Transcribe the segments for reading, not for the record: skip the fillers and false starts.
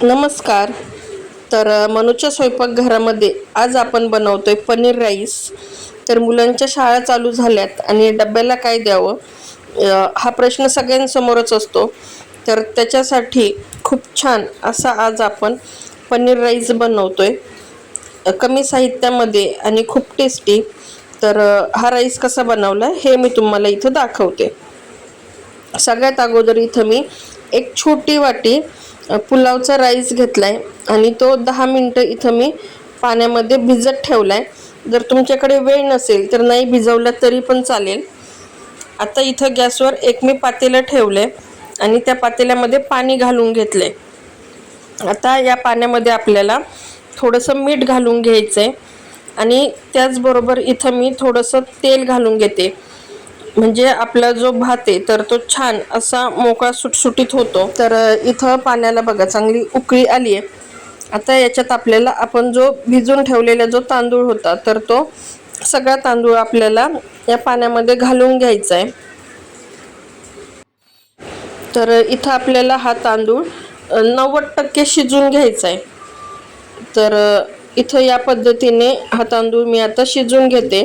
नमस्कार. मनूच्या स्वयंपाकघरामध्ये आज आपण बनवतोय पनीर राईस. तर मुलांच्या शाळा चालू झाल्यात आणि डब्याला काय द्यावं हा प्रश्न सगळ्यांसमोरच असतो. तर त्याच्यासाठी खूप छान असा आज आपण पनीर राईस बनवतोय कमी साहित्यामध्ये आणि खूप टेस्टी. हा राईस कसा बनवला हे मी तुम्हाला इथं दाखवते. सगळ्यात अगोदर इथं मी एक छोटी वाटी पुलावचा राईस घेतलाय आणि तो 10 मिनटं इथं मी पाण्यामध्ये भिजत ठेवलाय. जर तुमच्याकडे वेळ नसेल तर नाही भिजवला तरी पण चालेल. आता इथं गॅसवर एक मी पातेलं ठेवलंय आणि त्या पातेल्यामध्ये पाणी घालून घेतलंय. आता या पाण्यामध्ये आपल्याला थोडंसं मीठ घालून घ्यायचंय आणि त्याचबरोबर इथं मी थोडंसं तेल घालून घेते. म्हणजे आपला जो भात आहे तर तो छान असा मोकळा सुटसुटीत होतो. इथं पाण्याला बघा चांगली उकळी आली आहे. आता याच्यात आपल्याला आपण जो भिजून ठेवलेला जो तांदूळ होता तर तो सगळा तांदूळ आपल्याला या पाण्यामध्ये घालून घ्यायचा आहे. इथं आपल्याला हा तांदूळ 90% शिजून घ्यायचा आहे. इथं या पद्धतीने हा तांदूळ मी आता शिजून घेते.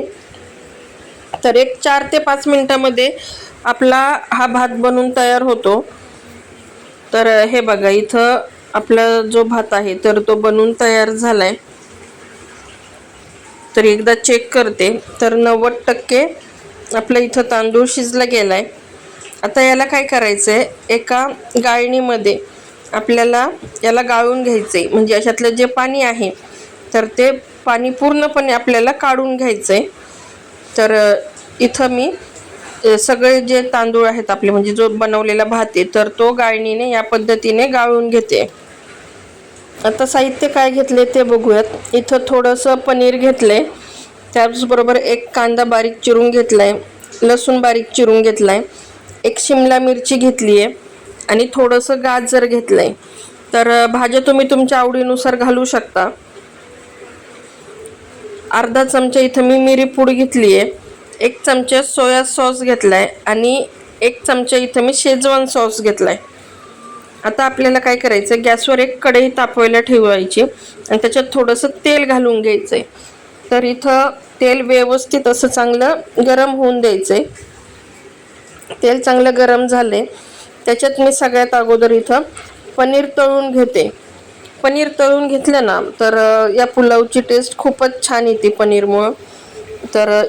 एक 4 ते 5 मिनिटामध्ये आपला हा भात बनून तयार होतो. हे बघा इथं आपला जो भात आहे तर तो बनून तयार झालाय. एकदा चेक करते 90% आपलं इथं तांदूळ शिजला गेलाय. आता याला काय करायचंय, एका गाळणीमध्ये आपल्याला याला गाळून घ्यायचंय. म्हणजे याच्यातलं जे पाणी आहे तर ते पाणी पूर्णपणे आपल्याला काढून घ्यायचंय. इथं मी सगळे जे तांदूळ आहेत आपले म्हणजे जो बनवलेला भात आहे तर तो गाळणीने या पद्धतीने गाळून घेते. आता साहित्य काय घेतले ते बघूयात. इथं थोडंसं पनीर घेतलंय, त्याचबरोबर एक कांदा बारीक चिरून घेतलाय, लसूण बारीक चिरून घेतलाय, एक शिमला मिरची घेतली आहे आणि थोडंसं गाजर घेतलंय. भाज्या तुम्ही तुमच्या आवडीनुसार घालू शकता. अर्धा चमचा इथं मी मिरी पूड घेतली आहे, 1 चमचा सोया सॉस घेतलाय आणि 1 चमचा इथं मी शेजवान सॉस घेतलाय. आता आपल्याला काय करायचं, गॅसवर एक कढई तापवायला ठेवायची आणि त्याच्यात थोडंसं तेल घालून घ्यायचंय. इथं तेल व्यवस्थित असं चांगलं गरम होऊन द्यायचंय. तेल चांगलं गरम झाले त्याच्यात मी सगळ्यात अगोदर इथं पनीर तळून घेते. पनीर तळून घेतलं ना या पुलावची टेस्ट खूपच छान येते पनीरमुळं.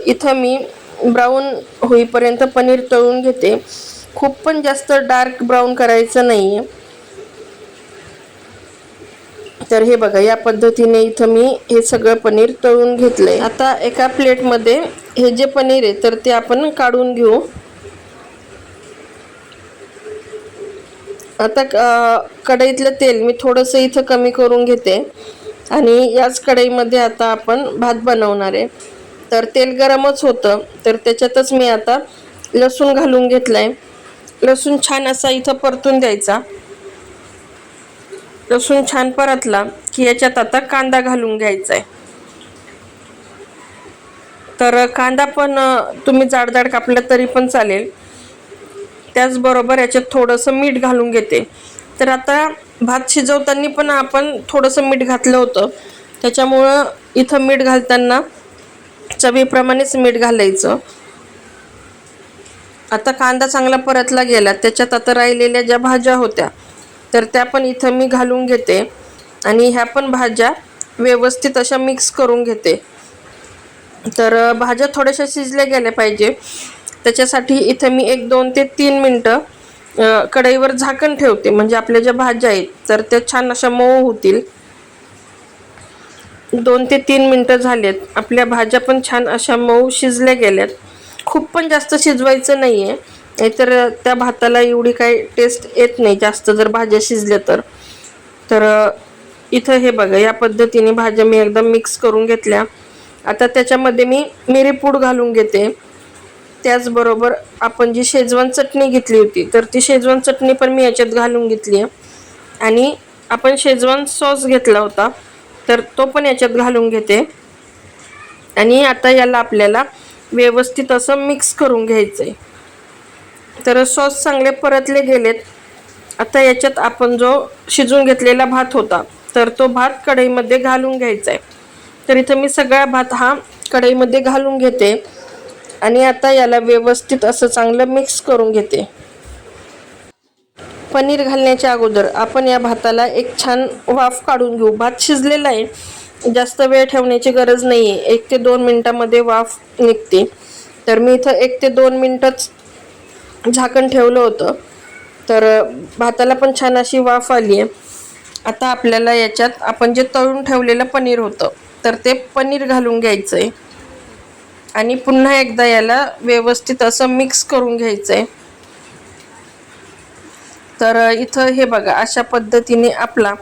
इथं मी ब्राऊन होईपर्यंत पनीर तळून घेते. खूप पण जास्त डार्क ब्राऊन करायचं नाही आहे. हे बघा या पद्धतीने इथं मी हे सगळं पनीर तळून घेतलंय. आता एका प्लेटमध्ये हे जे पनीर आहे तर ते आपण काढून घेऊ. आता कढईतलं तेल मी थोडंसं इथं कमी करून घेते आणि याच कढईमध्ये आता आपण भात बनवणार आहे. तेल गरमच होतं त्याच्यातच मी आता लसूण घालून घेतलाय. लसूण छान असा इथं परतून द्यायचा. लसूण छान परतला की याच्यात आता कांदा घालून घ्यायचा आहे. कांदा पण तुम्ही जाडजाड कापला तरी पण चालेल. त्याचबरोबर याच्यात थोडंसं मीठ घालून घेते. आता भात शिजवताना पण आपण थोडंसं मीठ घातलं होतं, त्याच्यामुळं इथं मीठ घालताना चवीप्रमाणेच मीठ घालायचं. आता कांदा चांगला परतला गेला त्याच्यात आता राहिलेल्या ज्या भाज्या होत्या त्या पण इथं मी घालून घेते आणि ह्या पण भाज्या व्यवस्थित अशा मिक्स करून घेते. भाज्या थोड्याशा शिजल्या गेल्या पाहिजे त्याच्यासाठी इथं मी 1-2 ते 3 मिनटं कढईवर झाकण ठेवते. म्हणजे आपल्या ज्या भाज्या आहेत त्या छान अशा मऊ होतील. 2 ते 3 मिनटं झालेत. आपल्या भाज्या पण छान अशा मऊ शिजल्या गेल्यात. खूप पण जास्त शिजवायचं नाही आहे, नाहीतर त्या भाताला एवढी काही टेस्ट येत नाही जास्त जर भाज्या शिजल्या इथं हे बघा या पद्धतीने भाज्या मी एकदम मिक्स करून घेतल्या. आता त्याच्यामध्ये मी मिरी पूड घालून घेते. त्याचबरोबर आपण जी शेजवान चटणी घेतली होती ती शेजवान चटणी पण मी याच्यात घालून घेतली आहे आणि आपण शेजवान सॉस घेतला होता तो पण याच्यात घालून घेते आणि आता याला आपल्याला व्यवस्थित असं मिक्स करून घ्यायचंय. सॉस चांगले परतले गेलेत आता याच्यात आपण जो शिजून घेतलेला भात होता तर तो भात कढईमध्ये घालून घ्यायचा आहे. तर इथं मी सगळा भात हा कढईमध्ये घालून घेते आणि आता याला व्यवस्थित असं चांगलं मिक्स करून घेते. पनीर घालण्याच्या अगोदर आपण या भाताला एक छान वाफ काढून घेऊ. भात शिजलेला आहे, जास्त वेळ ठेवण्याची गरज नाही आहे. 1 ते 2 मिनिटामध्ये वाफ निघते. तर मी इथं 1 ते 2 मिनिटच झाकण ठेवलं होतं. तर भाताला पण छान अशी वाफ आली आहे. आता आपल्याला याच्यात आपण जे तळून ठेवलेलं पनीर होतं तर ते पनीर घालून घ्यायचं आहे आणि पुन्हा एकदा याला व्यवस्थित असं मिक्स करून घ्यायचं आहे. तर इथं हे बघा, अशा पद्धतीने आपला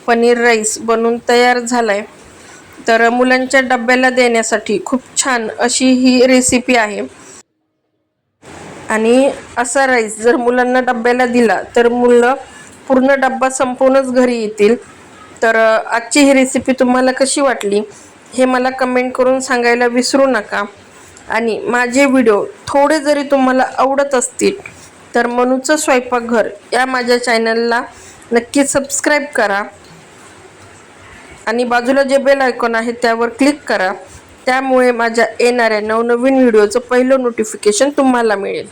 पनीर राईस बनून तयार झालाय. तर मुलांच्या डब्याला देण्यासाठी खूप छान अशी ही रेसिपी आहे. आणि असा राईस जर मुलांना डब्याला दिला तर मुलं पूर्ण डब्बा संपवूनच घरी येतील. तर आजची ही रेसिपी तुम्हाला कशी वाटली हे मला कमेंट करून सांगायला विसरू नका. आणि माझे व्हिडिओ थोडे जरी तुम्हाला आवडत असतील तर मनूचं स्वयंपाकघर या माझ्या चॅनलला नक्की सबस्क्राईब करा आणि बाजूला जे बेल आयकॉन आहे त्यावर क्लिक करा. त्यामुळे माझ्या येणाऱ्या नवनवीन व्हिडिओचं पहिलं नोटिफिकेशन तुम्हाला मिळेल.